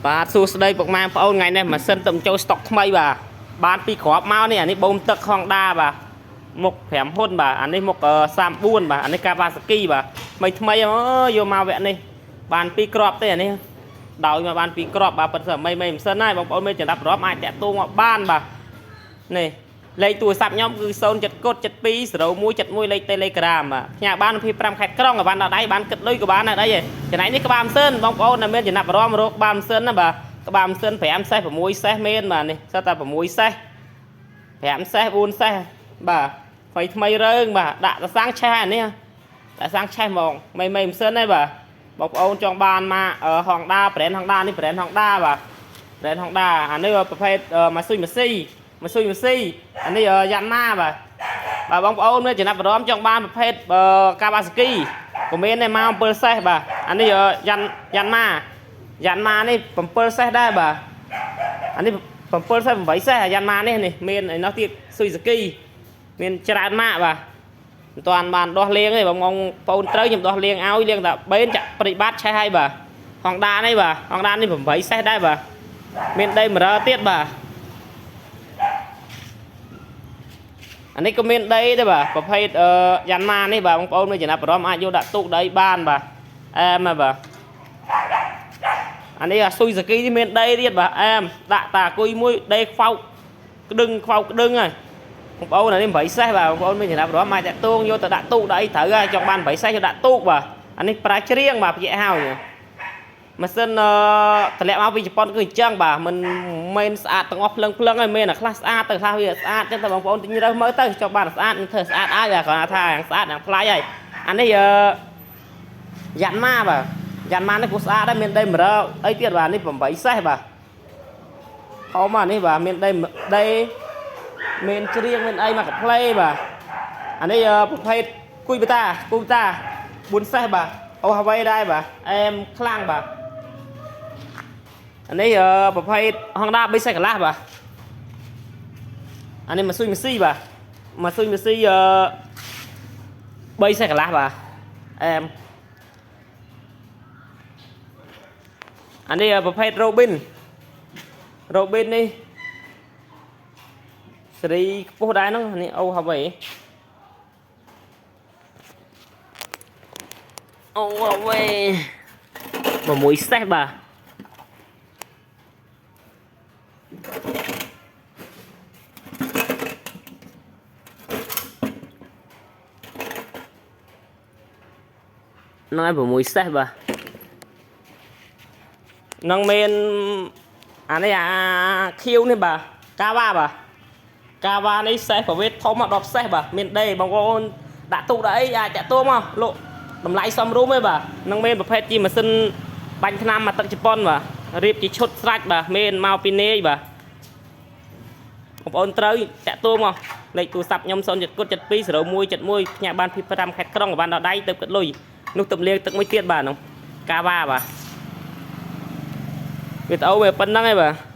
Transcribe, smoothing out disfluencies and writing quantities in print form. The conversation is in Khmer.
បាទសួស្តីពុកម៉ែបងប្អូនថ្ងៃនេះម៉ាស៊ីនទៅចូលស្តុកថ្មីបាទបានពីក្របមកនេះអានេះបូមទឹកហងដាបាទមុខ5ហ៊ុនបាទអានេះមុខ34បាទអានេះកាវ៉ាសាគីបាទថ្មីអើយយកមកវគ្គនេះបានពីក្របទេអានេះដោយមកបានពីក្របបាទប៉ុន្តែមិនម៉ាស៊ីនហើយបងប្អូនមានចំណាប់រាប់អាចតាក់ទងមកបានបាទនេះលេខទូរស័ព្ទខ្ញុំគឺ07 72 01 71លេខ Telegram បាទផ្ញើបាន25ខេត្តក្រុងក៏បានដល់ដៃបានគិតលុយក៏បានដែរអីចំណែកនេះក្បាលម៉ាស៊ីនបងប្អូនដែលមានចំណាប់អារម្មណ៍រកក្បាលម៉ាស៊ីនណាបាទក្បាលម៉ាស៊ីន5សេស6សេសមែនបាទនេះសិតតែ6សេស5សេស4សេសបាទថ្មីរើងបាទដាក់តសាំងឆេះអានេះដាក់សាំងឆេះហ្មងមិនម៉ាស៊ីនទេបាទបងប្អូនចង់បានមកHonda brand Hondaនេះbrand Honda បាទ brand Honda អានេះប្រភេទម៉ាស៊ូស៊ីអានេះយ៉ាន់ម៉ាបាទបងប្អូនមានចំណាប់អារម្មណ៍ចង់បានប្រភេទកាវ៉ាសាគីក៏មានដែរមក7សេសបាទអានេះយ៉ាន់ម៉ានេះ7សេសដែរបាទអានេះ7សេស8សេសយ៉ាន់ម៉ានេះមានឯនោះទៀតស៊ុយសាគីមានច្រើនម៉ាកបាទមិនទាន់បានដោះលាងទេបងប្អូនត្រូវខ្ញុំដោះលាងឲ្យលាងតែបេនចាក់ប្រិបត្តិឆេះឲ្យបាទ Honda នេះបាទ Honda នេះ8សេសដែរបាទមានដីមរ៉ឺទៀតបាទអានេះក៏មានដីដែរបាទប្រភេទយ៉ាន់ម៉ានេះបាទបងប្អូនមានចំណាប់អារម្មណ៍អាចយកដាក់ទូកដីបានបាទអែមបាទអានេះស៊ុយសាគីនេះមានដីទៀតបាទអែមដាក់តាគុយមួយដីខ្វោកក្តឹងហើយបងប្អូនអានេះ8សេសបាទបងប្អូនមានចំណាប់អារម្មណ៍អាចដាក់ទូកយកទៅដាក់ទូកដីត្រូវហើយចង់បាន8សេសយកដាក់ទូកបាទអានេះប្រើច្រៀងបាទប្រយ័ត្នហើយម៉ាស៊ីនតម្លាក់មកពីជប៉ុនគឺអញ្ចឹងបាទមិនមែនស្អាតទាំងអស់ភ្លឹងហើយមែនតែខ្លះស្អាតទៅខ្លះវាស្អាតចឹងតែបងប្អូនទិញរើសមើលទៅចង់បានស្អាតនឹងធ្វើស្អាតឲ្យបាទគាត់ថាយ៉ាងស្អាតយ៉ាងថ្លៃហើយអានេះយ៉ាន់ម៉ាបាទយ៉ាន់ម៉ានេះក៏ស្អាតដែរមានដីមរ៉ឺអីទៀតបាទនេះ8សេសបាទហោមកនេះបាទមានដីមានច្រៀងមានអីមកកាផ្លេបាទអានេះប្រភេទគួយបតា4សេសបាទអូហាវ៉ៃដែរបាទអែមខ្លាំងបាទអានេះប្រភេទ Honda 3សេសកន្លះបាទអានេះម៉ាស៊ូស៊ីបាទម៉ាស៊ូស៊ី3សេសកន្លះបាទអែមអានេះប្រភេទ Robin នេះសេរីខ្ពស់ដែរហ្នឹងនេះអូហាវ៉ៃ6សេសបាទនោះឲ្យ6សេសបាទនឹងមានអានេះអាខៀវនេះបាទកាវ៉ាបាទកាវ៉ានេះសេសប្រវេទធំ10សេសបាទមានដេបងប្អូនដាក់ទូកដាក់អីអាចតាក់ទងមកលោកតម្លៃសមរម្យទេបាទនឹងមានប្រភេទជាម៉ាស៊ីនបាញ់ថ្នាំមកទឹកជប៉ុនបាទរៀបជាឈុតស្រាច់បាទមានមកពីនេយបាទបងប្អូនត្រូវតាក់ទងមកលេខទូរស័ព្ទខ្ញុំ07 72 01 71ផ្ញើបាន25ខេត្តក្រុងក៏បានដល់ដៃទៅគិតលុយនោះទឹកលាងទឹកមួយទៀតបាទនោះកាវ៉ាបាទវាទៅអូវាប៉ុណ្្នឹងឯងបាទ